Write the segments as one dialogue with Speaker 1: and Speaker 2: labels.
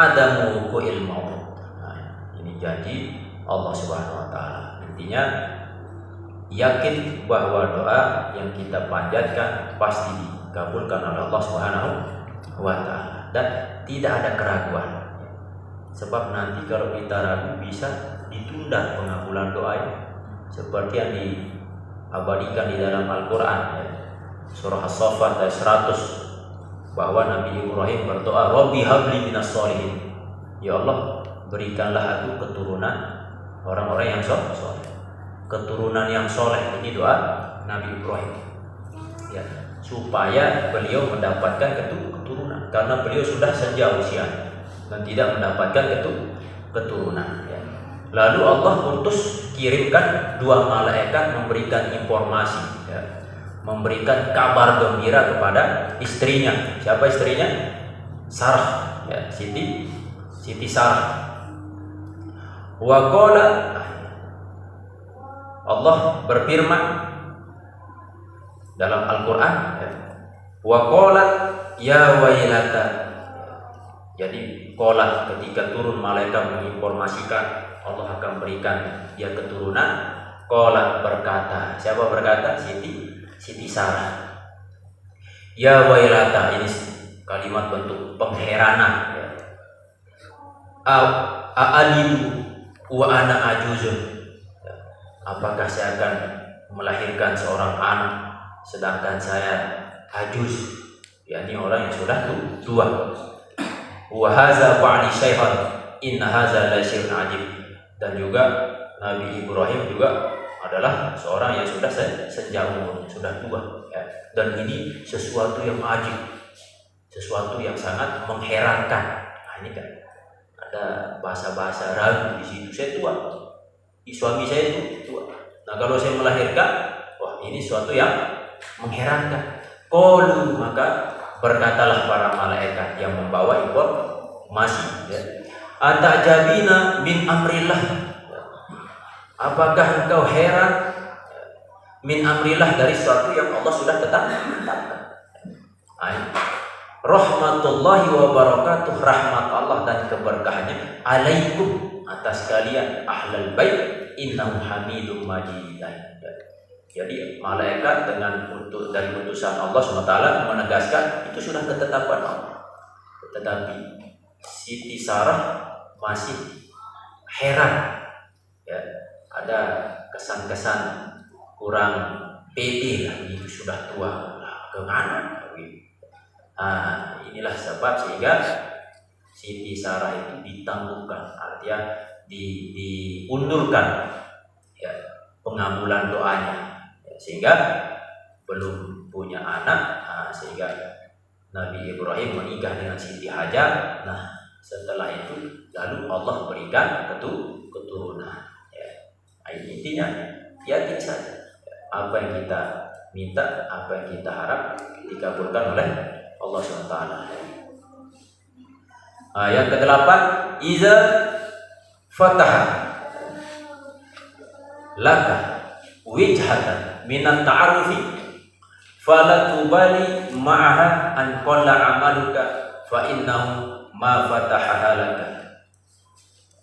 Speaker 1: adamu ilmu. Nah, ini janji Allah Subhanahu wa taala. Intinya yakin bahwa doa yang kita panjatkan pasti dikabulkan oleh Allah Subhanahu wa taala dan tidak ada keraguan. Sebab nanti kalau kita ragu bisa ditunda pengabulan doa seperti yang diabadikan di dalam Al-Qur'an ya. Surah As-Saffat ayat 100 bahwa Nabi Ibrahim berdoa, Rabbi habli minas sholihin. Ya Allah, berikanlah aku keturunan orang-orang yang soleh. Keturunan yang soleh, ini doa Nabi Ibrahim. Ya, supaya beliau mendapatkan keturunan karena beliau sudah senja usia dan tidak mendapatkan keturunan. Ya. Lalu Allah utus kirimkan 2 malaikat memberikan informasi. Ya. Memberikan kabar gembira kepada istrinya. Siapa istrinya? Sarah, ya, Siti Sarah. Wa qala, Allah berfirman dalam Al-Qur'an, ya, wa qala ya wailata. Jadi qala ketika turun malaikat menginformasikan Allah akan berikan dia keturunan, qala berkata. Siapa berkata? Siti Sarah. Ya wailata, ini kalimat bentuk pengheranan ya. A'alidu wa ana ajuzun. Apakah saya akan melahirkan seorang anak sedangkan saya ajuz, yakni orang yang sudah tua. Wa hadza ba'li syai'an inna hadza la syai'un ajib. Dan juga Nabi Ibrahim juga adalah seorang yang sudah senja umurnya, sudah tua ya. Dan ini sesuatu yang ajib, sesuatu yang sangat mengherankan. Nah, ini kan ada bahasa-bahasa ragu di situ. Saya tua, suami saya itu tua. Nah, kalau saya melahirkan, wah ini sesuatu yang mengherankan. Qalu, maka berkatalah para malaikat yang membawa informasi ya. Atajabina min amrillah. Apakah engkau heran min amrillah dari sesuatu yang Allah sudah tetapkan? Rahmatullahi wa barakatuh, rahmat Allah dan keberkahannya alaikum atas kalian ahlal bait innahu hamidum majid. Jadi malaikat dari utusan Allah SWT menegaskan itu sudah ketetapan Allah. Tetapi Siti Sarah masih heran ya. Ada kesan-kesan kurang pede lah, itu sudah tua kemana gitu. Nah, inilah sebab sehingga Siti Sarah itu ditangguhkan, artinya diundurkan ya, pengabulan doanya ya, sehingga belum punya anak. Nah, sehingga Nabi Ibrahim menikah dengan Siti Hajar. Nah, setelah itu lalu Allah berikan keturunan. Intinya yakin saja apa yang kita minta, apa yang kita harap dikabulkan oleh Allah SWT. Yang ke-8, iza fataha laka wijhatan minat ta'arufi fala tubali ma'aha an qalla amaluka fa innahu ma fataha laka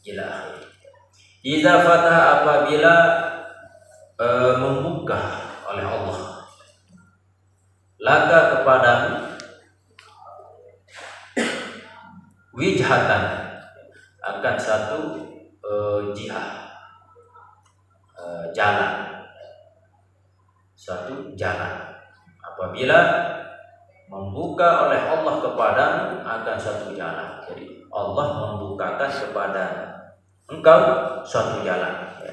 Speaker 1: ila akhir. Iza fataha, apabila membuka oleh Allah laka kepadamu wijhatan akan satu jihad, jalan, satu jalan. Apabila membuka oleh Allah kepadamu akan satu jalan, jadi Allah membukakan kepada engkau suatu jalan ya.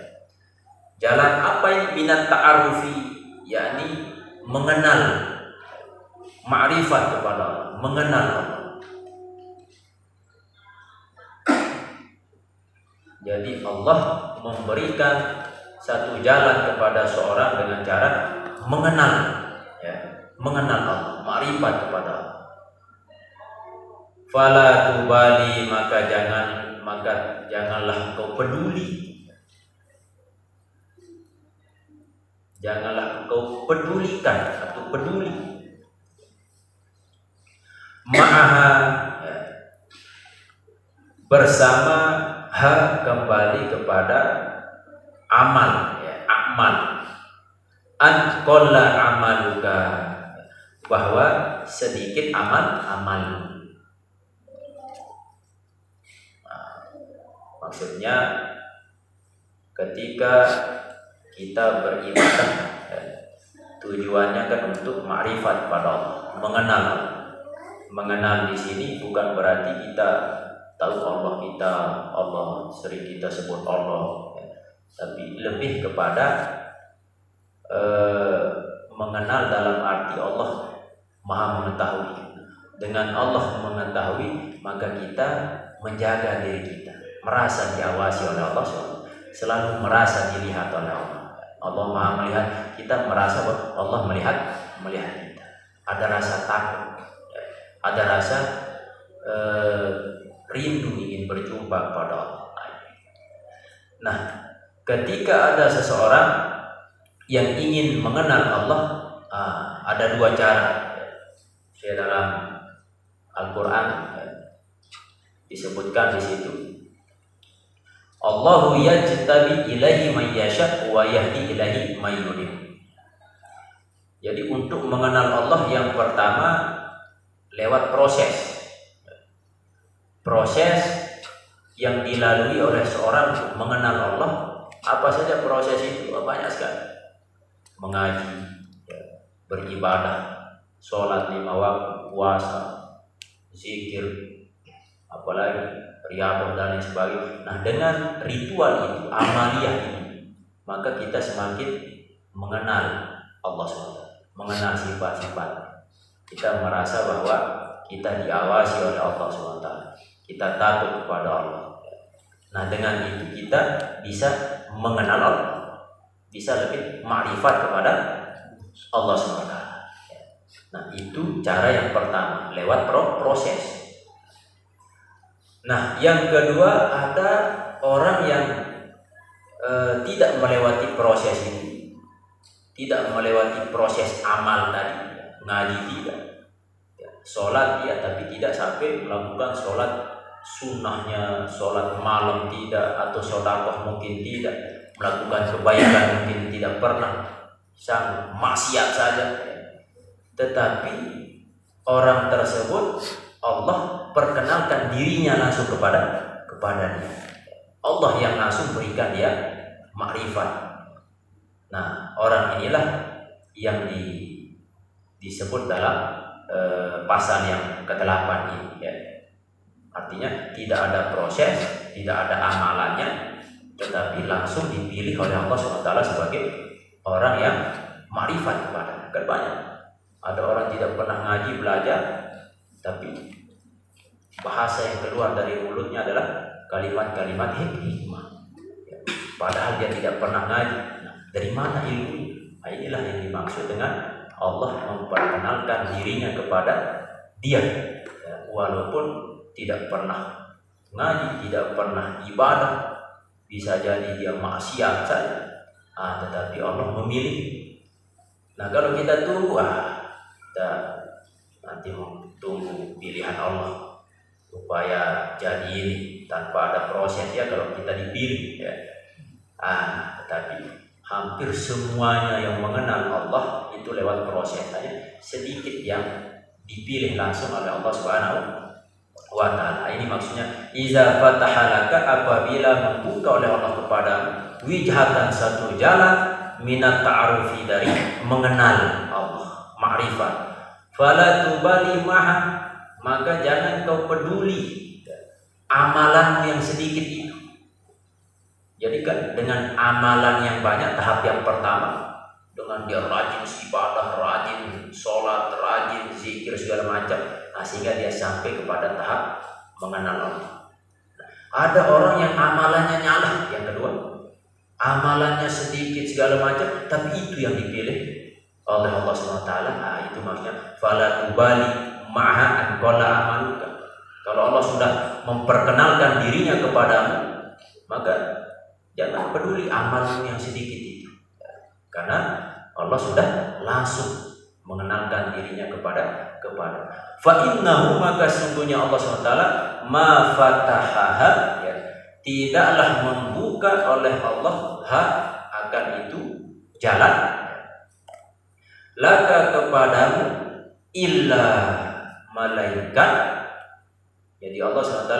Speaker 1: Jalan apa ini? Minat ta'arufi, yakni mengenal, ma'rifat kepada Allah, mengenal Allah. Jadi Allah memberikan satu jalan kepada seorang dengan cara mengenal ya, mengenal Allah, ma'rifat kepada Allah. Fala tubali, maka maka janganlah engkau peduli. Janganlah engkau pedulikan atau peduli. Ma'aha, ya, bersama ha kembali kepada amal, ya, amal. An qalla amaluka, bahwa sedikit amal. Maksudnya ketika kita beribadah, tujuannya kan untuk ma'rifat pada Allah, mengenal. Mengenal di sini bukan berarti kita tahu Allah sering kita sebut Allah, tapi lebih kepada mengenal dalam arti Allah Maha mengetahui. Dengan Allah mengetahui, maka kita menjaga diri kita, merasa diawasi oleh Allah, selalu merasa dilihat oleh Allah. Allah Maha melihat kita, merasa bahwa Allah melihat kita. Ada rasa takut, ada rasa rindu ingin berjumpa kepada Allah. Nah, ketika ada seseorang yang ingin mengenal Allah, ada dua cara. Dalam Al-Quran disebutkan di situ, Allahu yajtabi ilaihi man yasha wa yahdi ilaihi man yurid. Jadi untuk mengenal Allah yang pertama lewat proses yang dilalui oleh seorang untuk mengenal Allah. Apa saja proses itu? Banyak sekali. Mengaji, beribadah, sholat 5 waktu, puasa, zikir, apalagi riyadhah dan lain sebagainya. Nah, dengan ritual itu, amaliyah ini, maka kita semakin mengenal Allah SWT, mengenal sifat-sifat. Kita merasa bahwa kita diawasi oleh Allah SWT, kita takut kepada Allah. Nah, dengan itu kita bisa mengenal Allah, bisa lebih ma'rifat kepada Allah SWT. Nah, itu cara yang pertama, lewat proses. Nah, yang kedua, ada orang yang tidak melewati proses ini, tidak melewati proses amal tadi, ngaji tidak, sholat ya, tapi tidak sampai melakukan sholat sunnahnya, sholat malam tidak, atau sedekah mungkin tidak, melakukan kebaikan mungkin tidak pernah, sang maksiat saja. Tetapi orang tersebut Allah perkenalkan dirinya langsung kepadanya. Allah yang langsung berikan dia makrifat. Nah, orang inilah yang disebut dalam pasal yang ke-8 ini, ya. Artinya tidak ada proses, tidak ada amalannya, tetapi langsung dipilih oleh Allah SWT sebagai orang yang makrifat kepadanya. Kan banyak. Ada orang tidak pernah ngaji, belajar, tapi bahasa yang keluar dari mulutnya adalah kalimat-kalimat hikmah. Padahal dia tidak pernah ngaji. Nah, dari mana ilmu? Nah, inilah yang dimaksud dengan Allah memperkenalkan dirinya kepada dia, ya, walaupun tidak pernah ngaji, tidak pernah ibadah, bisa jadi dia maksiat saja. Tetapi Allah memilih. Nah, kalau kita tunggu, kita nanti tunggu pilihan Allah supaya jadi ini tanpa ada proses, ya, kalau kita dipilih, ya. Tetapi hampir semuanya yang mengenal Allah itu lewat proses saja. Sedikit yang dipilih langsung oleh Allah Subhanahu wa Ta'ala. Ini maksudnya iza fatahalaka, apabila membuka oleh Allah kepadamu wijhatan, satu jalan, minat ta'arufi, dari mengenal Allah, ma'rifat, fala tubali maha, maka jangan kau peduli amalan yang sedikit itu. Jadi kan dengan amalan yang banyak, tahap yang pertama, dengan dia rajin ibadah, rajin sholat, rajin zikir segala macam, sehingga dia sampai kepada tahap mengenal Allah. Ada orang yang amalannya nyala, yang kedua, amalannya sedikit segala macam, tapi itu yang dipilih oleh Allah SWT. Itu maksudnya fala tubali maha an qala amaluka, Kalau Allah sudah memperkenalkan dirinya kepadamu, maka jangan peduli amalmu yang sedikit itu, karena Allah sudah langsung mengenalkan dirinya kepada fa innahu, maka sungguhnya Allah SWT ma fatahaha, ya, tidaklah membuka oleh Allah akan itu jalan laka kepadamu illa malaikat. Jadi Allah SWT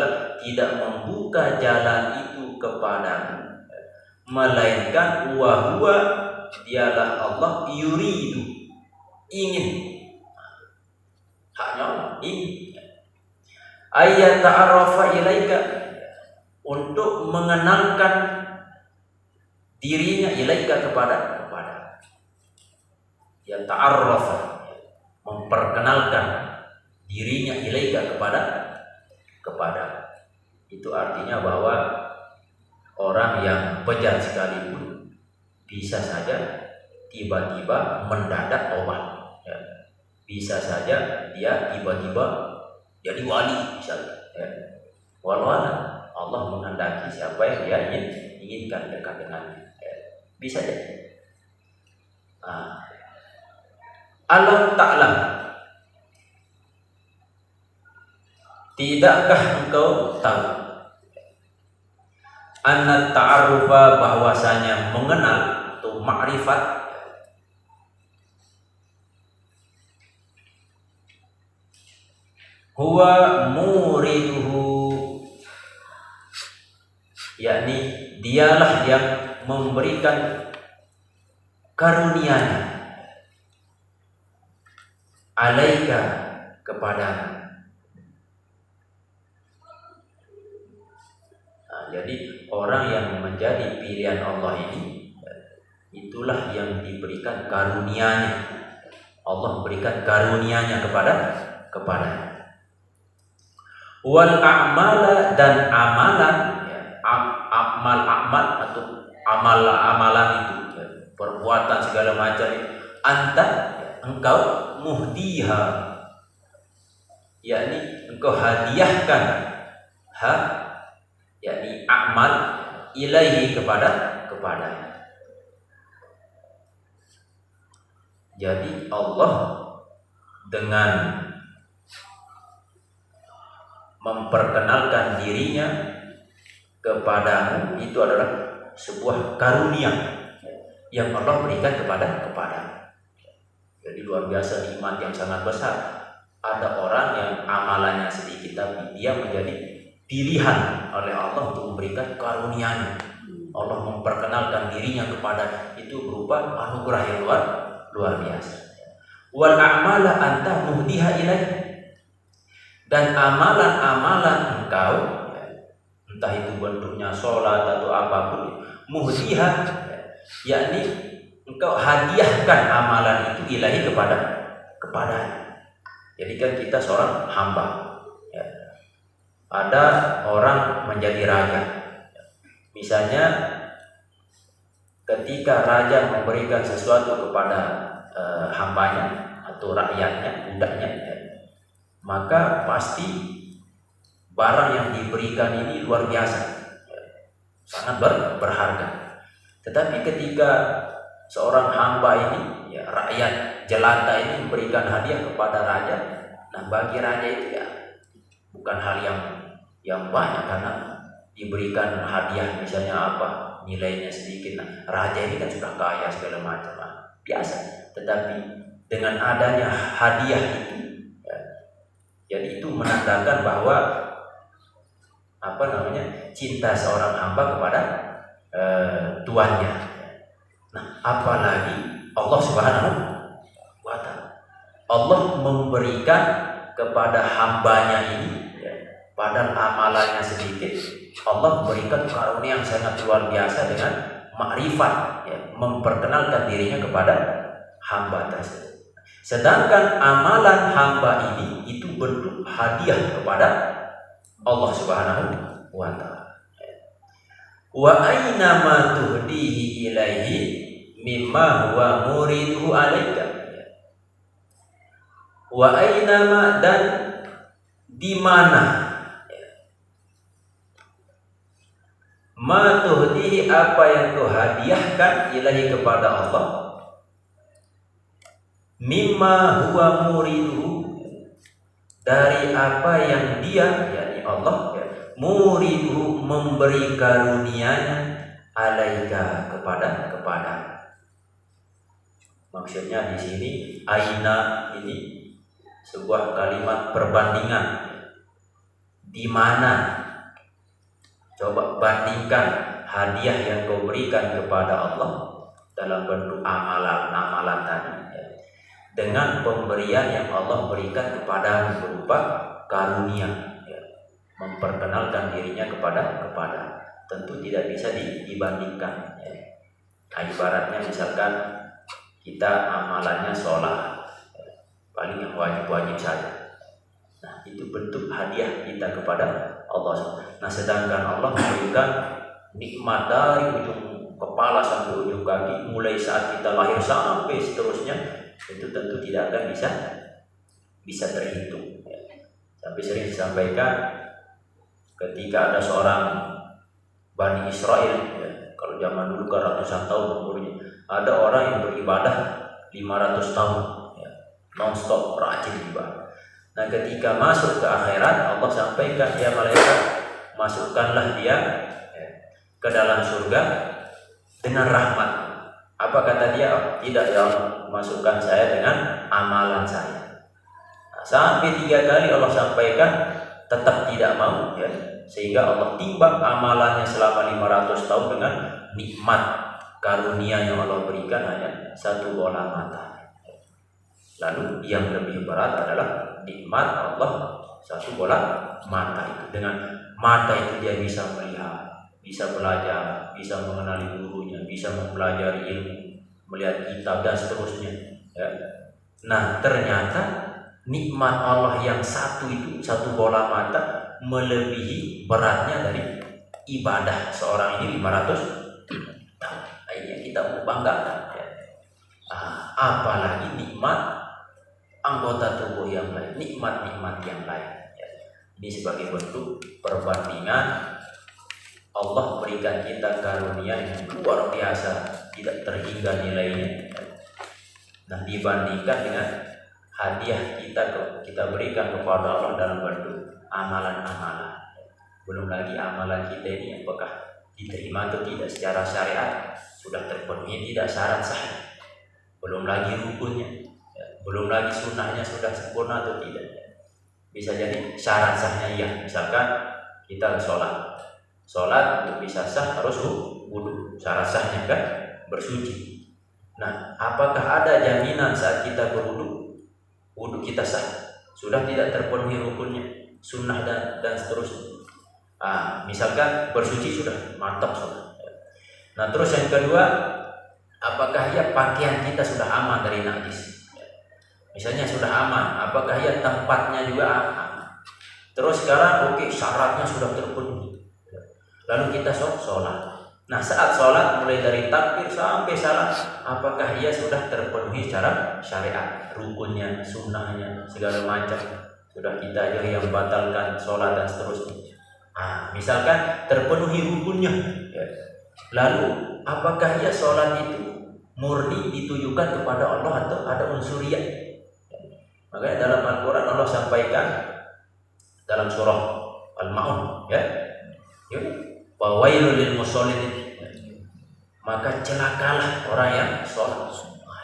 Speaker 1: tidak membuka jalan itu kepadamu melainkan wa huwa, dialah Allah, yuridu, ingin, hanya Allah ingin, ayat ta'arafa ilaika, untuk mengenalkan dirinya ilaika kepada ya ta'arrafa, memperkenalkan dirinya ilaika kepada itu artinya bahwa orang yang bejat sekalipun bisa saja tiba-tiba mendadak tobat, ya. Bisa saja dia tiba-tiba jadi wali misalnya, ya. Walau Allah menghendaki siapa yang dia inginkan dekat dengannya, ya. Bisa jadi. Alam ta'lam, tidakkah engkau tahu, anna ta'arrufa, bahwasanya mengenal atau ma'rifat, huwa muriduhu, yakni dialah yang memberikan karunia-Nya, alaika kepada. Jadi orang yang menjadi pilihan Allah ini, itulah yang diberikan karunia-Nya. Allah berikan karunia-Nya kepada. Wal a'mala, dan amalan, ya, amal atau amalan itu, ya, perbuatan segala macam itu, anta, ya, engkau muhdiha, yakni engkau hadiahkan yakni amal ilaihi kepada. Jadi Allah dengan memperkenalkan dirinya kepadamu itu adalah sebuah karunia yang Allah berikan kepada. Jadi luar biasa, nikmat yang sangat besar. Ada orang yang amalannya sedikit tapi dia menjadi pilihan oleh Allah untuk memberikan karunia-Nya. Allah memperkenalkan dirinya kepada, itu berupa anugerah yang luar biasa. Wal a'mala anta muhdiha ilaih, dan amalan-amalan engkau, entah itu bentuknya sholat atau apapun, muhdiha, yakni engkau hadiahkan amalan itu ilahi kepada. Jadi kan kita seorang hamba, ya. Ada orang menjadi raja, misalnya ketika raja memberikan sesuatu kepada hambanya atau rakyatnya, budaknya, ya, maka pasti barang yang diberikan ini luar biasa, ya, sangat berharga. Tetapi ketika seorang hamba ini, ya, rakyat jelata ini memberikan hadiah kepada raja, nah bagi raja itu ya bukan hal yang banyak, karena diberikan hadiah misalnya apa, nilainya sedikit. Nah, raja ini kan sudah kaya segala macam, biasa. Tetapi dengan adanya hadiah itu, ya, jadi itu menandakan bahwa cinta seorang hamba kepada tuannya. Nah, apalagi Allah Subhanahu wa Ta'ala, Allah memberikan kepada hambanya ini, ya, padahal amalannya sedikit, Allah berikan karunia yang sangat luar biasa dengan makrifat, ya, memperkenalkan dirinya kepada hamba tersebut. Sedangkan amalan hamba ini itu bentuk hadiah kepada Allah Subhanahu wa Ta'ala. Wa aina ma tuhdihi ilaihi mimma huwa muriduhu alaika. Wa aina ma, dan di mana ma tuhdihi, apa yang kau hadiahkan ilahi kepada Allah, mimma huwa muriduhu, dari apa yang dia, yakni Allah, muriduhu, memberi karunianya, alaika, kepada. Maksudnya di sini aina ini sebuah kalimat perbandingan. Di mana? Coba bandingkan hadiah yang kau berikan kepada Allah dalam bentuk amalan tadi dengan pemberian yang Allah berikan kepada berupa karunia, memperkenalkan dirinya kepada. Tentu tidak bisa dibandingkan. Ibaratnya misalkan kita amalannya sholat, paling yang wajib saja. Nah, itu bentuk hadiah kita kepada Allah. Nah, sedangkan Allah memberikan nikmat dari ujung kepala sampai ujung kaki, mulai saat kita lahir sampai seterusnya, itu tentu tidak akan bisa terhitung. Sampai sering disampaikan ketika ada seorang Bani Israel, kalau zaman dulu kan ratusan tahun umurnya, ada orang yang beribadah 500 tahun, non-stop rajin ibadah. Nah, ketika masuk ke akhirat, Allah sampaikan, ya malaikat, masukkanlah dia ke dalam surga dengan rahmat. Apa kata dia? Tidak, ya Allah, masukkan saya dengan amalan saya. Nah, sampai 3 kali Allah sampaikan, tetap tidak mau, sehingga Allah timbang amalannya selama 500 tahun dengan nikmat karunia yang Allah berikan hanya 1 bola mata. Lalu yang lebih berat adalah nikmat Allah 1 bola mata itu. Dengan mata itu dia bisa melihat, bisa belajar, bisa mengenali gurunya, bisa mempelajari ilmu, melihat kitab dan seterusnya. Nah, ternyata nikmat Allah yang 1 itu, 1 bola mata, melebihi beratnya dari ibadah seorang ini 500 tahun. Akhirnya kita membanggakan. Apalagi nikmat anggota tubuh yang lain, nikmat-nikmat yang lain. Ini sebagai bentuk perbandingan Allah berikan kita karunia yang luar biasa, tidak terhingga nilainya. Nah, dibandingkan dengan hadiah kita berikan kepada Allah dalam bentuk amalan-amalan. Belum lagi amalan kita ini apakah diterima atau tidak secara syariat, sudah terpenuhi tidak syarat sah. Belum lagi rukunnya, belum lagi sunnahnya sudah sempurna atau tidak. Bisa jadi syarat sahnya iya, misalkan kita sholat untuk bisa sah harus wudu, syarat sahnya kan bersuci. Nah, apakah ada jaminan saat kita berwudu, wudu kita sah? Sudah tidak terpenuhi rukunnya, sunnah dan seterusnya. Misalkan bersuci sudah mantap sudah. Nah, terus yang kedua, apakah ya pakaian kita sudah aman dari najis? Misalnya sudah aman, apakah ya tempatnya juga aman? Terus sekarang syaratnya sudah terpenuhi. Lalu kita sholat. Nah, saat sholat mulai dari takbir sampai salam, apakah ia sudah terpenuhi secara syariat, rukunnya, sunnahnya, segala macam sudah kita aja yang batalkan sholat dan seterusnya. Misalkan terpenuhi rukunnya, lalu apakah ia sholat itu murni ditujukan kepada Allah atau ada unsuriyah? Makanya dalam Al-Quran Allah sampaikan dalam surah Al-Ma'un, wawailul lil musallin, maka celakalah orang yang sholat.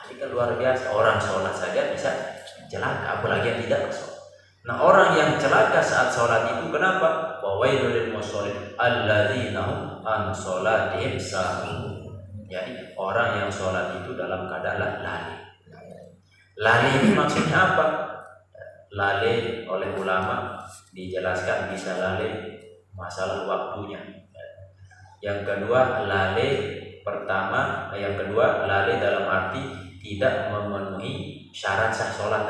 Speaker 1: Ini kan luar biasa, orang sholat saja bisa celaka, apalagi yang tidak sholat. Nah, orang yang celaka saat sholat itu kenapa? Wawailul lil musallin alladzina hum an sholatihim sahun. Jadi orang yang sholat itu dalam keadaan lalai. Lalai ini maksudnya apa? Lalai oleh ulama dijelaskan bisa lalai masalah waktunya. Yang kedua lalai dalam arti tidak memenuhi syarat sah sholat.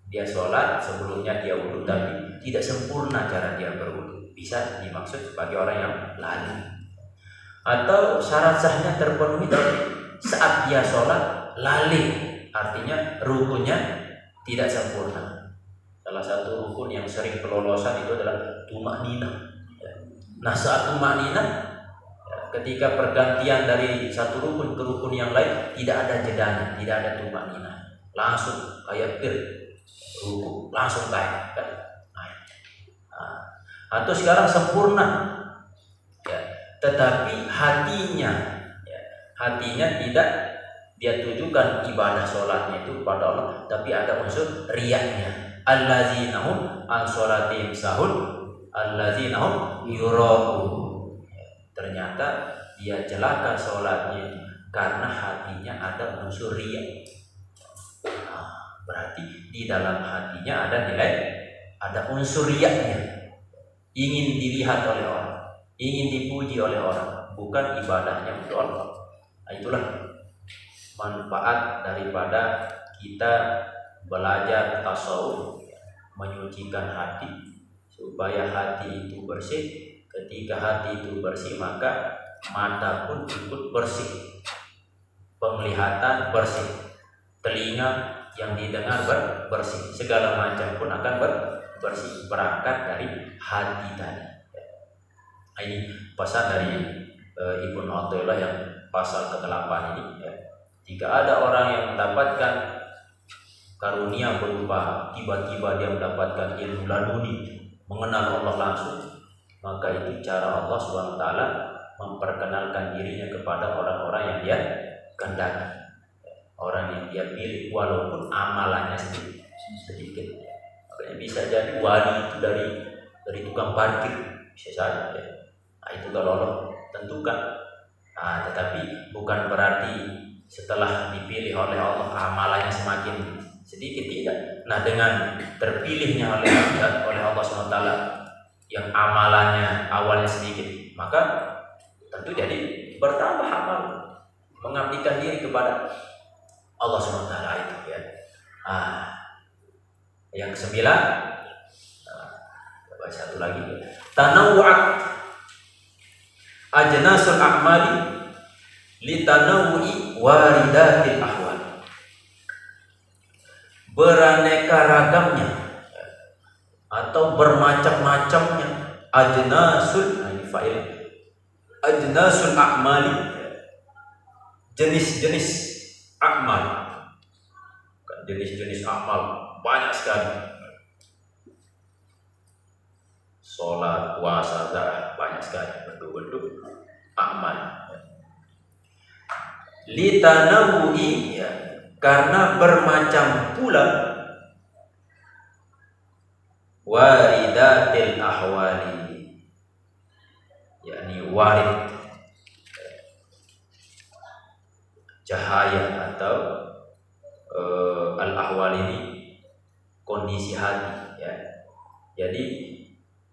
Speaker 1: Dia sholat, sebelumnya dia wudu tapi tidak sempurna cara dia berwudu, bisa dimaksud sebagai orang yang lalai. Atau syarat sahnya terpenuhi tapi saat dia sholat lalai, artinya rukunnya tidak sempurna. Salah satu rukun yang sering kelolosan itu adalah tumakninah. Nah, saat tumakninah, ketika pergantian dari satu rukun ke rukun yang lain, tidak ada jedanya, tidak ada tumakninah, langsung kayak ruku, langsung kayak kan. Atau sekarang sempurna, ya, tetapi hatinya tidak dia tujukan ibadah sholatnya itu kepada Allah, tapi ada unsur riyaknya. Allazina hum an sholatihim sahun, allazina hum yura'un. Ternyata dia celaka sholatnya itu karena hatinya ada unsur riya. Berarti di dalam hatinya ada unsur riyaknya, ingin dilihat oleh orang, ingin dipuji oleh orang, bukan ibadahnya untuk Allah. Nah, itulah manfaat daripada kita belajar tasawuf, menyucikan hati supaya hati itu bersih. Ketika hati itu bersih, maka mata pun ikut bersih, penglihatan bersih, telinga yang didengar bersih, segala macam pun akan bersih, berangkat dari hati tadi. Nah, ini pasal dari Ibnu Athaillah yang pasal ke-8 ini, ya. Jika ada orang yang mendapatkan karunia berupa tiba-tiba dia mendapatkan ilmu laduni, mengenal Allah langsung, maka itu cara Allah SWT memperkenalkan dirinya kepada orang-orang yang dia kehendaki, orang yang dia pilih, walaupun amalannya sedikit. Makanya bisa jadi wali itu dari tukang parkir, bisa saja, ya. Nah, itu kalau Allah tentukan. Nah, tetapi bukan berarti setelah dipilih oleh Allah amalannya semakin sedikit, tidak. Nah, dengan terpilihnya oleh Allah SWT yang amalannya awalnya sedikit, maka tentu jadi bertambah amal mengabdikan diri kepada Allah SWT itu, ya. Yang ke-9, satu lagi, tanawwu'at ajnasul a'mali litanawwu'i waridatil ahwal. Beraneka ragamnya atau bermacam-macamnya ajnasul a'mali, jenis-jenis amal. Jenis-jenis amal banyak sekali. Sholat, puasa, zakat, banyak sekali bentuk-bentuk amal. Litanawu'i, ya, karena bermacam pula waridatil ahwali, yakni warid, cahaya atau al-ahwal ini kondisi hati, ya. Jadi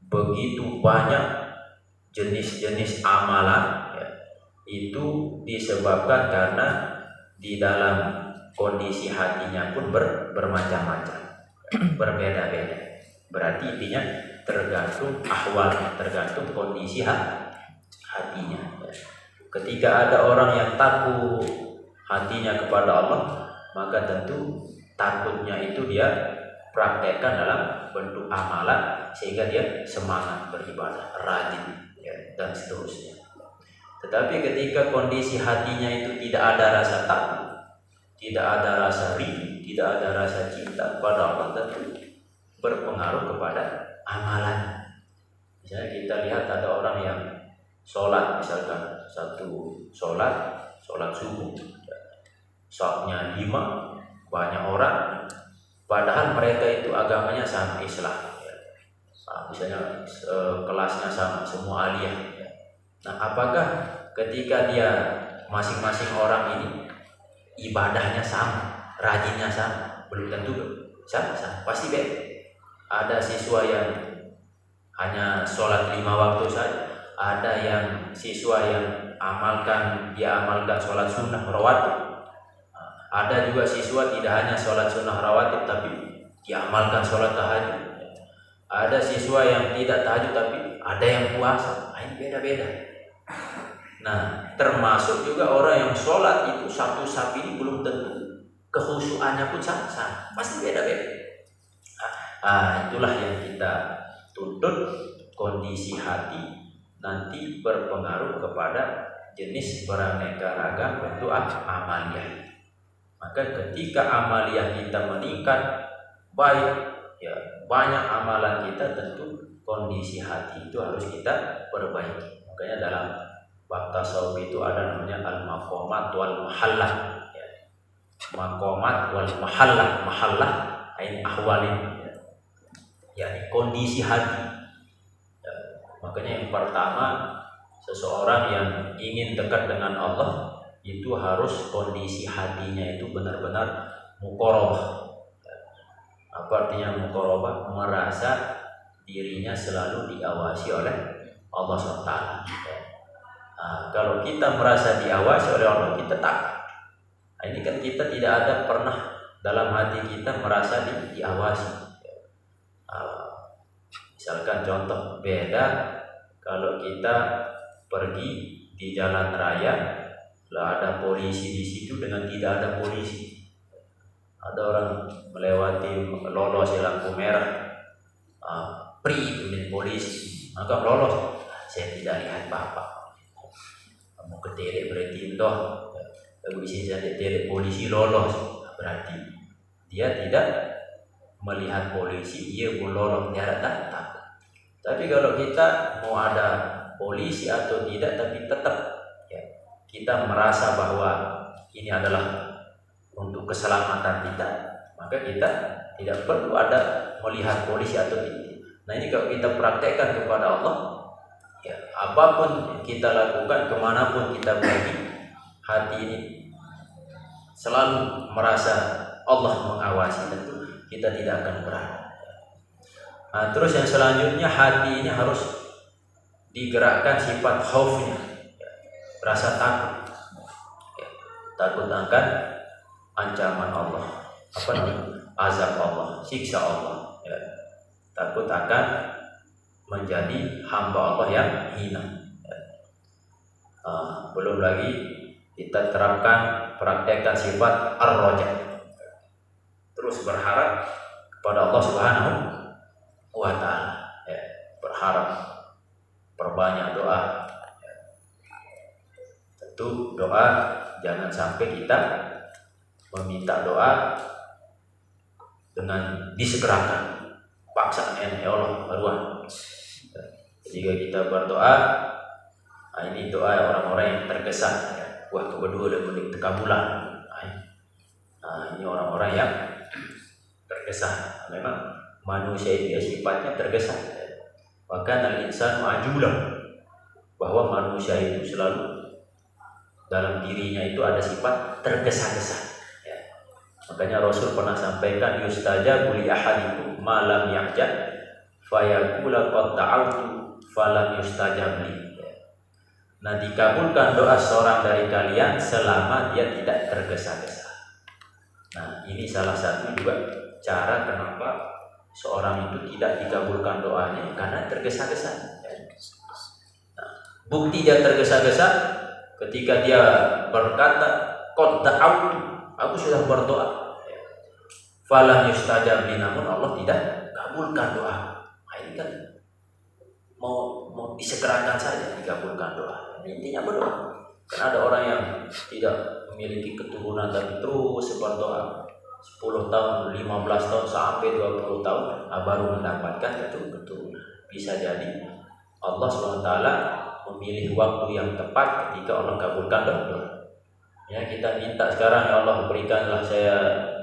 Speaker 1: begitu banyak jenis-jenis amalan, ya, itu disebabkan karena di dalam kondisi hatinya pun bermacam-macam, berbeda-beda. Berarti intinya tergantung ahwal, tergantung kondisi hatinya, ya. Ketika ada orang yang takut hatinya kepada Allah, maka tentu takutnya itu dia praktekkan dalam bentuk amalan, sehingga dia semangat beribadah, rajin, ya, dan seterusnya. Tetapi ketika kondisi hatinya itu tidak ada rasa takut, tidak ada rasa rindu, tidak ada rasa cinta kepada Allah, tentu berpengaruh kepada amalan. Misalnya kita lihat ada orang yang sholat, misalkan satu sholat subuh, sholatnya 5, banyak orang, padahal mereka itu agamanya sama, Islam, ya. Misalnya kelasnya sama, semua aliyah, ya. Nah, apakah ketika dia masing-masing orang ini ibadahnya sama, rajinnya sama? Belum tentu sama. Pasti beda. Ada siswa yang hanya sholat 5 waktu saja, ada yang siswa yang dia amalkan sholat sunnah rawatib. Ada juga siswa tidak hanya sholat sunnah rawatib, tapi diamalkan sholat tahajud. Ada siswa yang tidak tahajud, tapi ada yang puasa. Ini beda-beda. Nah, termasuk juga orang yang sholat itu satu saf ini belum tentu kehusuannya pun sama, pasti beda-beda. Itulah yang kita tuntut, kondisi hati. nanti berpengaruh kepada jenis beraneka ragam bentuk amaliyah. Maka ketika amaliyah kita meningkat baik, ya banyak amalan kita, tentu kondisi hati itu harus kita perbaiki. Makanya dalam bab tasawuf itu ada namanya al-maqamat wal mahallah, ya. Maqamat wal mahallah, mahallah ini ahwalin, ya, kondisi hati. Ya. Makanya yang pertama, seseorang yang ingin dekat dengan Allah itu harus kondisi hatinya itu benar-benar muqarabah. Apa artinya muqarabah? Merasa dirinya selalu diawasi oleh Allah SWT. Kalau kita merasa diawasi oleh Allah, kita takut. Ini kan kita tidak ada pernah dalam hati kita merasa diawasi. Misalkan contoh, beda kalau kita pergi di jalan raya, lah ada polisi di situ dengan tidak ada polisi. Ada orang melewati lolos lampu merah, pri itu polisi, maka lolos. Saya tidak lihat bapak. Kamu ketelek berarti toh. Polisi saya ketelek polisi lolos, berarti dia tidak melihat polisi, dia pun lolos, dia takut. Tapi kalau kita mau ada polisi atau tidak, tapi tetap ya, kita merasa bahwa ini adalah untuk keselamatan kita, maka kita tidak perlu ada melihat polisi atau tidak. Nah ini kalau kita praktekkan kepada Allah, ya, apapun kita lakukan, kemanapun kita pergi, hati ini selalu merasa Allah mengawasi, tentu kita tidak akan berani. Nah, terus yang selanjutnya, hati ini harus digerakkan sifat khaufnya, ya, rasa takut, ya, takut akan ancaman Allah, apa namanya, azab Allah, siksa Allah, ya, takut akan menjadi hamba Allah yang hina, ya. Belum lagi kita terapkan, praktekkan sifat ar-raja, terus berharap kepada Allah Subhanahu wa Ta'ala, ya, berharap, perbanyak doa, ya. Tentu doa jangan sampai kita meminta doa dengan disegerakan, paksa, ya Allah baruan. Jika kita berdoa, nah ini doa orang-orang yang terkesan, ya. Wah kedua dan menit terkabulan. Nah ini orang-orang yang terkesan. Memang manusia itu sifatnya tergesa. Bahkan al-insan ma'julah, bahwa manusia itu selalu dalam dirinya itu ada sifat tergesa-gesa, ya. Makanya Rasul pernah sampaikan, yustajabu li ahadikum ma lam yahjad fayaqula qad da'awtu falam yustajab li. Nah, dikabulkan doa seorang dari kalian selama dia tidak tergesa-gesa. Nah, ini salah satu juga cara kenapa seorang itu tidak dikabulkan doanya, karena tergesa-gesa. Nah, bukti dia tergesa-gesa ketika dia berkata, qad da'awtu, aku sudah berdoa, falam yustajab li, namun Allah tidak kabulkan doa. Nah, ini kan mau disegerakan saja dikabulkan doa. Intinya berdoa. Karena ada orang yang tidak memiliki keturunan tapi terus berdoa 10 tahun, 15 tahun, sampai 20 tahun, baru mendapatkan keturunan. Bisa jadi Allah SWT memilih waktu yang tepat ketika Allah kabulkan doa. Ya, kita minta sekarang, ya Allah berikanlah saya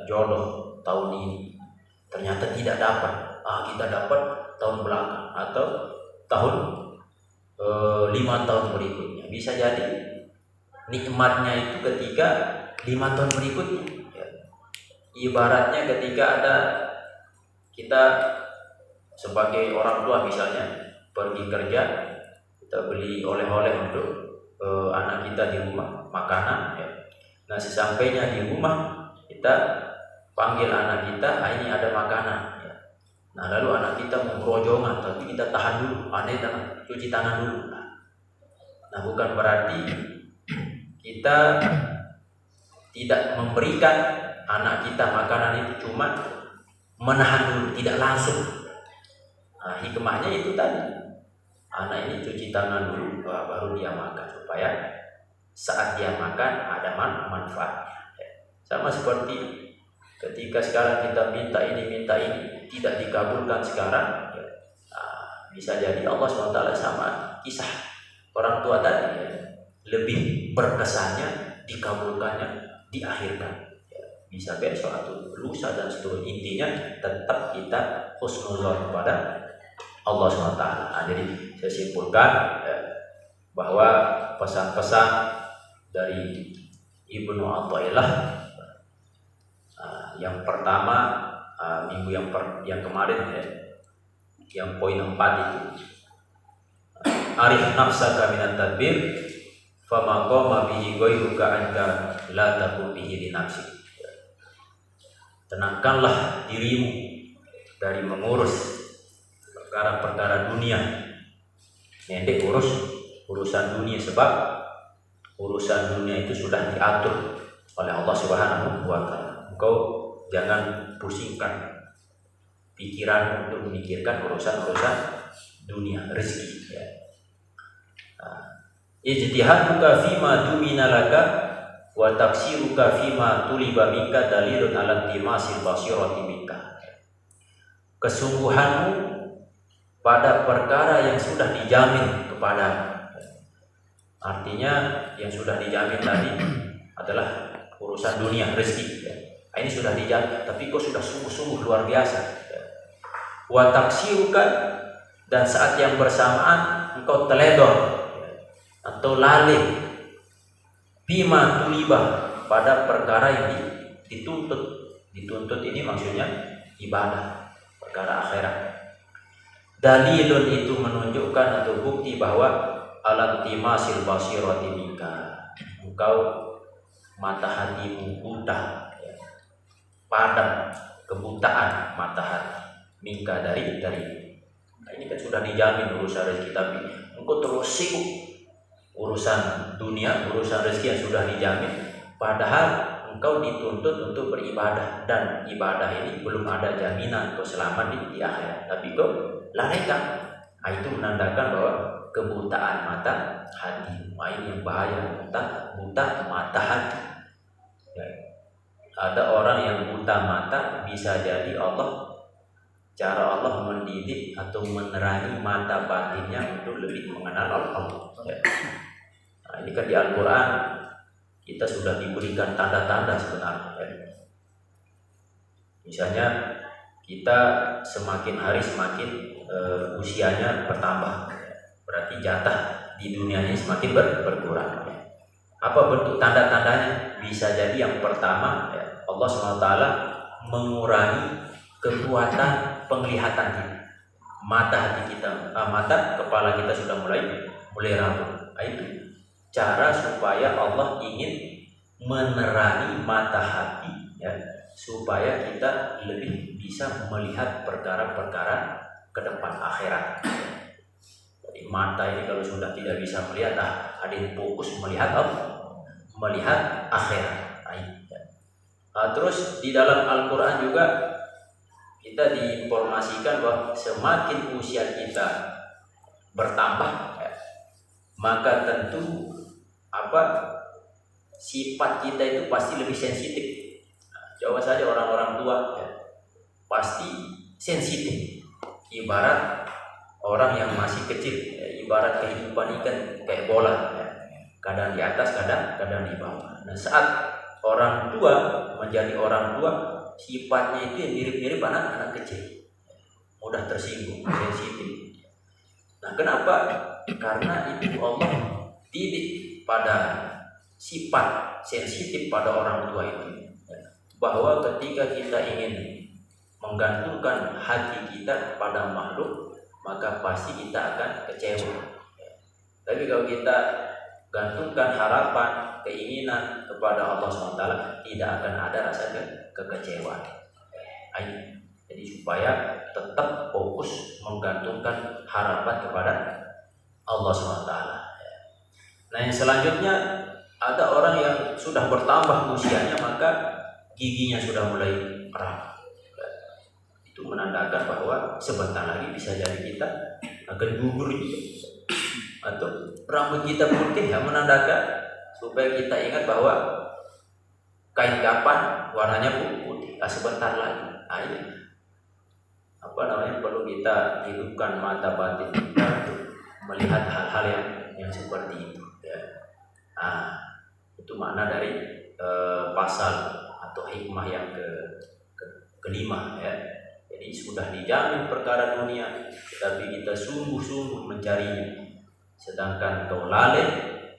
Speaker 1: jodoh tahun ini. Ternyata tidak dapat. Kita dapat tahun belakang atau tahun 5 tahun berikutnya. Bisa jadi nikmatnya itu ketika 5 tahun berikutnya. Ibaratnya ketika ada kita sebagai orang tua misalnya pergi kerja, kita beli oleh-oleh untuk anak kita di rumah, makanan, ya. Nah sesampainya di rumah kita panggil anak kita, ini ada makanan, ya. Nah lalu anak kita memberojongan, tapi kita tahan dulu, cuci tangan dulu. Nah bukan berarti kita tidak memberikan anak kita makanan itu, cuma menahan dulu, tidak langsung. Nah, hikmahnya itu tadi. anak ini cuci tangan dulu baru dia makan, supaya saat dia makan ada manfaatnya. Sama seperti ketika sekarang kita minta ini tidak dikabulkan sekarang, bisa jadi Allah SWT sama kisah orang tua tadi, lebih berkesannya dikabulkannya di akhirkan. Bisa besok atau lusa dan seterusnya, intinya tetap kita husnuzon kepada Allah SWT. Jadi saya simpulkan bahwa pesan-pesan dari Ibnu Athaillah yang pertama, minggu yang kemarin yang poin 4 itu, arif nafsaka minat tadbir fama qama bihi ghairuka anka la taqum bihi li nafsi. Tenangkanlah dirimu dari mengurus perkara-perkara dunia. Pendek urusan dunia, sebab urusan dunia itu sudah diatur oleh Allah Subhanahu wa taala. Engkau jangan pusingkan pikiran untuk memikirkan urusan dunia, rezeki. Ijtihaduka fima dumina laka wa tafsiruka fima tuliba minka dalilun ala timasil basirati minka. Kesungguhanmu pada perkara yang sudah dijamin kepada, artinya yang sudah dijamin tadi adalah urusan dunia, rezeki. Ini sudah dijamin, tapi kau sudah sungguh-sungguh luar biasa. Wa taksirukan, dan saat yang bersamaan engkau teledor atau lalai bima tulibah pada perkara yang dituntut ini maksudnya ibadah, perkara akhirat. Dalilun itu menunjukkan atau bukti bahwa alam timasil basirati minka, engkau mata hatimu buta, padam, kebutaan mata hati minka dari. Nah, ini kan sudah dijamin urusan rezeki, tapi engkau terus sibuk urusan dunia, urusan rezeki yang sudah dijamin, padahal engkau dituntut untuk beribadah, dan ibadah ini belum ada jaminan kau selamat di akhirat, tapi kau lalaikan. Nah, itu menandakan bahwa kebutaan mata hati. Nah, ini yang bahaya, buta mata hati. Ya. Ada orang yang buta mata, bisa jadi cara Allah mendidik atau menerangi mata batinnya untuk lebih mengenal Allah. Ya. Nah, ini kan di Al-Quran kita sudah diberikan tanda-tanda sebenarnya. Ya. Misalnya kita semakin hari semakin usianya bertambah, berarti jatah di dunia ini semakin berkurang. Ya. Apa bentuk tanda-tandanya? Bisa jadi yang pertama, ya, Allah SWT mengurangi kekuatan penglihatan kita. Mata hati kita, mata kepala kita sudah mulai rapuh. Itu cara supaya Allah ingin menerangi mata hati, ya, supaya kita lebih bisa melihat perkara-perkara ke depan akhirat. Jadi mata ini kalau sudah tidak bisa melihat, ada yang fokus melihat akhirat. Terus di dalam Al-Quran juga kita diinformasikan bahwa semakin usia kita bertambah, ya, maka tentu sifat kita itu pasti lebih sensitif. Coba saja orang-orang tua, ya, pasti sensitif. Ibarat orang yang masih kecil, ya, ibarat kehidupan ikan kayak bola, ya, kadang di atas, kadang di bawah. Nah, saat orang tua menjadi orang tua, sifatnya itu yang mirip-mirip anak kecil, mudah tersinggung, sensitif. Nah, kenapa? Karena itu Allah didik pada sifat sensitif pada orang tua itu, bahwa ketika kita ingin menggantungkan hati kita pada makhluk, maka pasti kita akan kecewa. Tapi kalau kita gantungkan harapan, keinginan kepada Allah SWT, tidak akan ada rasa kekecewaan. Jadi supaya tetap fokus menggantungkan harapan kepada Allah SWT. Nah, yang selanjutnya, ada orang yang sudah bertambah usianya, maka giginya sudah mulai rapuh. Itu menandakan bahwa sebentar lagi bisa jadi kita akan gugur juga. Atau rambut kita putih ya menandakan supaya kita ingat bahwa kain kapan warnanya putih. Sebentar lagi. Ini perlu kita hidupkan mata batin kita untuk melihat hal-hal yang seperti itu. Ya. Itu makna dari pasal atau hikmah yang kelima. Ya. Jadi sudah dijamin perkara dunia, tapi kita sungguh-sungguh mencarinya. Sedangkan kau lalai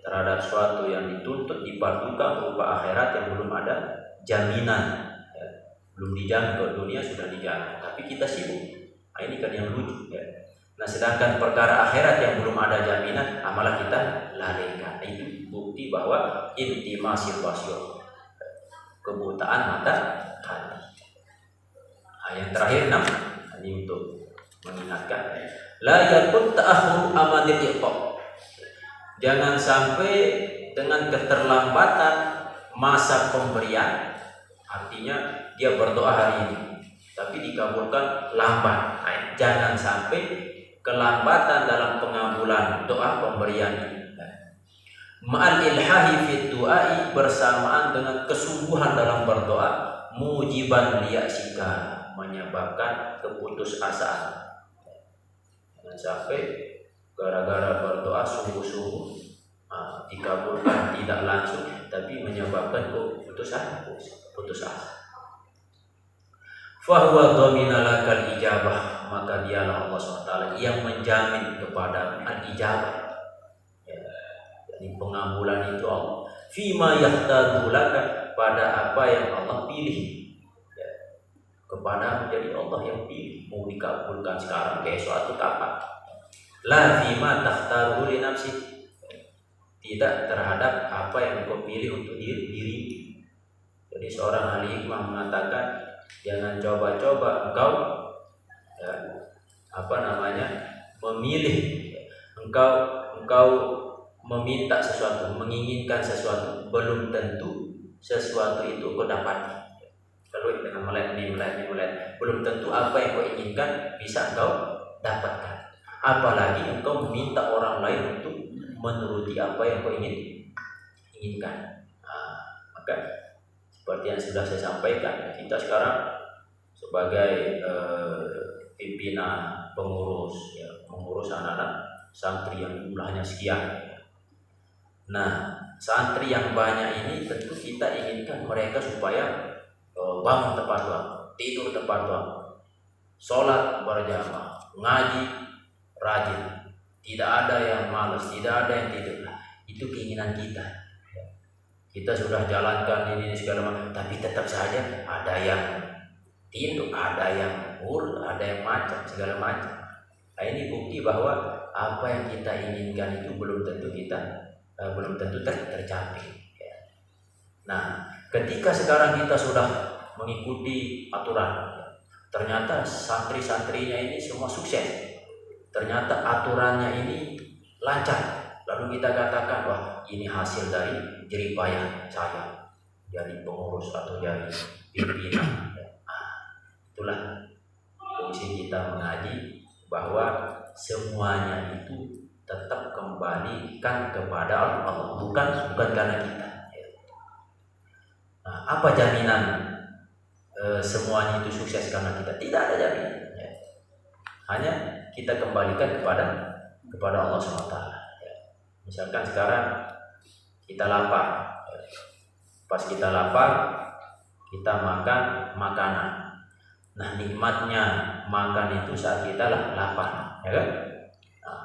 Speaker 1: terhadap suatu yang dituntut dipadukan berupa akhirat yang belum ada jaminan, ya. Belum dijamin. Kalau dunia sudah dijamin, tapi kita sibuk. Ini kan yang lucu, ya. Nah, sedangkan perkara akhirat yang belum ada jaminan, malah kita lalaikan. Itu bukti bahwa intimasil basir, kebutaan mata hati. Yang terakhir 6, ini untuk mengingatkan, la yakun ta'akhur amadil iqab. Jangan sampai dengan keterlambatan masa pemberian, artinya dia berdoa hari ini tapi dikabulkan lambat. Jangan sampai kelambatan dalam pengabulan doa pemberian ini. Ma'al ilhahi fit du'ai, bersamaan dengan kesungguhan dalam berdoa, mujiban liyasika, menyebabkan keputusasaan. Jangan sampai gara-gara berdoa sungguh-sungguh dikabulkan tidak langsung, tapi menyebabkan putus asa. Fahuwa dhamina lakal ijabah, maka dialah Allah SWT yang menjamin kepada al-ijabah. Jadi pengabulan itu Allah. Fima yahtaru laka, pada apa yang Allah pilih. Kepada menjadi Allah yang pilih, mau dikabulkan sekarang, besok atau kapan. La fima takhtaru li nafsi, tidak terhadap apa yang kau pilih untuk diri. Jadi seorang ahli hikmah mengatakan, jangan coba-coba engkau memilih, engkau meminta sesuatu, menginginkan sesuatu, belum tentu sesuatu itu kau dapat. Kalau dengan melek, belum tentu apa yang kau inginkan bisa engkau dapatkan. Apalagi engkau meminta orang lain untuk menuruti apa yang kau inginkan. Maka seperti yang sudah saya sampaikan, kita sekarang sebagai pimpinan pengurus, mengurus anak-anak santri yang jumlahnya sekian. Nah, santri yang banyak ini tentu kita inginkan mereka supaya bangun tepat waktu, tidur tepat waktu, sholat berjamaah, ngaji rajin, tidak ada yang malas, tidak ada yang tidur. Itu keinginan kita. Kita sudah jalankan ini segala macam, tapi tetap saja ada yang tidur, ada yang ada yang macam, segala macam. Ini bukti bahwa apa yang kita inginkan itu belum tentu tercapai. Nah, ketika sekarang kita sudah mengikuti aturan, ternyata santri-santrinya ini semua sukses, ternyata aturannya ini lancar, lalu kita katakan, wah ini hasil dari jerih payah saya, dari pengurus atau dari pimpinan. Itulah fungsi kita mengaji, bahwa semuanya itu tetap kembalikan kepada Allah, bukan karena kita. Nah, apa jaminan semuanya itu sukses karena kita? Tidak ada jaminan. Hanya kita kembalikan kepada Allah SWT. Misalkan sekarang kita lapar, pas kita lapar kita makan makanan. Nah, nikmatnya makan itu saat kita lapar, ya kan? Nah,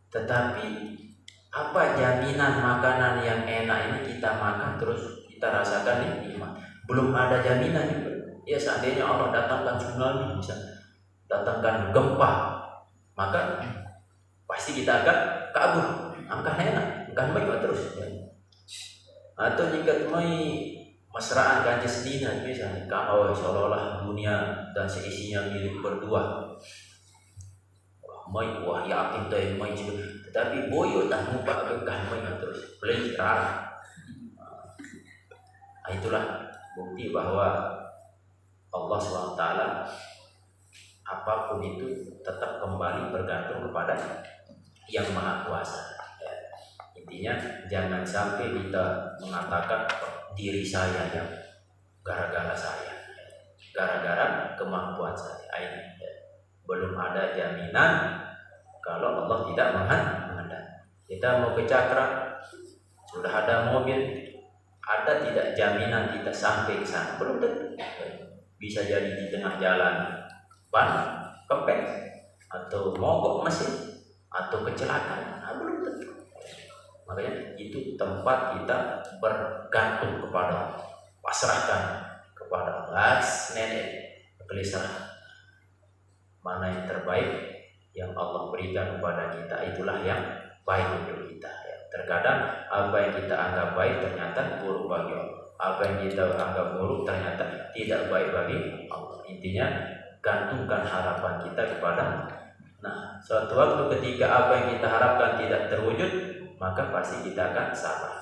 Speaker 1: tetapi apa jaminan makanan yang enak ini kita makan terus kita rasakan nikmat? Belum ada jaminan juga. Ya, seandainya Allah datangkan tsunami, misalnya datangkan gempa, maka pasti kita akan kabur, angkat enak, angkat baik terus. Atau jika mesraan kanji sedina, misalnya kalau seolah-olah dunia dan seisinya milik berdua, wah yakin teh mai, tetapi boyo tak muka gegah mai terus beli rara. Itulah bukti bahwa Allah SWT apapun itu tetap kembali bergantung kepada yang maha kuasa. Ya. Intinya jangan sampai kita mengatakan diri saya yang gara-gara saya, gara-gara kemampuan saya. Ini ya. Belum ada jaminan kalau Allah tidak menghendaki. Kita mau ke Cakra, sudah ada mobil, ada tidak jaminan kita sampai ke sana? Belum tentu. Bisa jadi di tengah jalan ban kempes atau mogok mesin atau kecelakaan, belum tentu. Makanya itu tempat kita bergantung kepada Allah, pasrahkan kepada Allah. Nenek gelisah, mana yang terbaik yang Allah berikan kepada kita, itulah yang baik untuk kita. Terkadang apa yang kita anggap baik ternyata buruk bagi Allah, apa yang kita anggap buruk ternyata tidak baik bagi Allah. Intinya gantungkan harapan kita kepada Allah. Nah, suatu waktu ketika apa yang kita harapkan tidak terwujud, maka pasti kita akan sabar.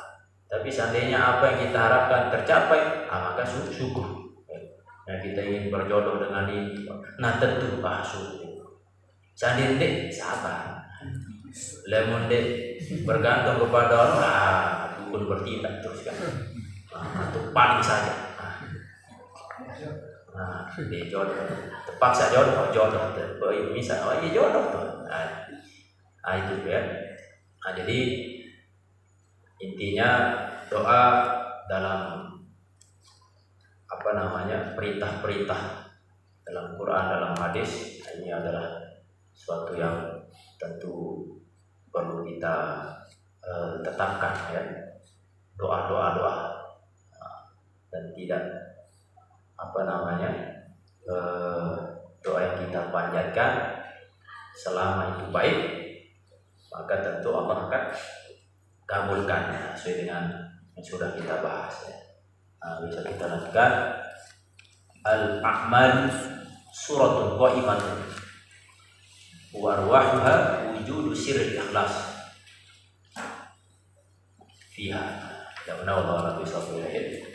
Speaker 1: Tapi seandainya apa yang kita harapkan tercapai, maka syukur. Nah, kita ingin berjodoh dengan ini, nah tentu syukur. Seandainya sabar. Lemon deh bergantung kepada Allah, dukun bertindak terus kan. Atau paling saja. Dia jodoh, terpaksa jodoh, bisa, iya jodoh tuh. Itu ya. Jadi intinya doa dalam perintah-perintah dalam Quran, dalam hadis, ini adalah suatu yang tentu perlu kita tetapkan ya. Doa dan tidak doa yang kita panjatkan selama itu baik, maka tentu Allah akan kabulkan sesuai dengan yang sudah kita bahas ya. Bisa kita lanjutkan. Al-a'mal suratul qa'imatun wa arwahuha wujudu sirril ikhlas fiha. Ya benar Allah Nabi sallallahu alaihi wasallam.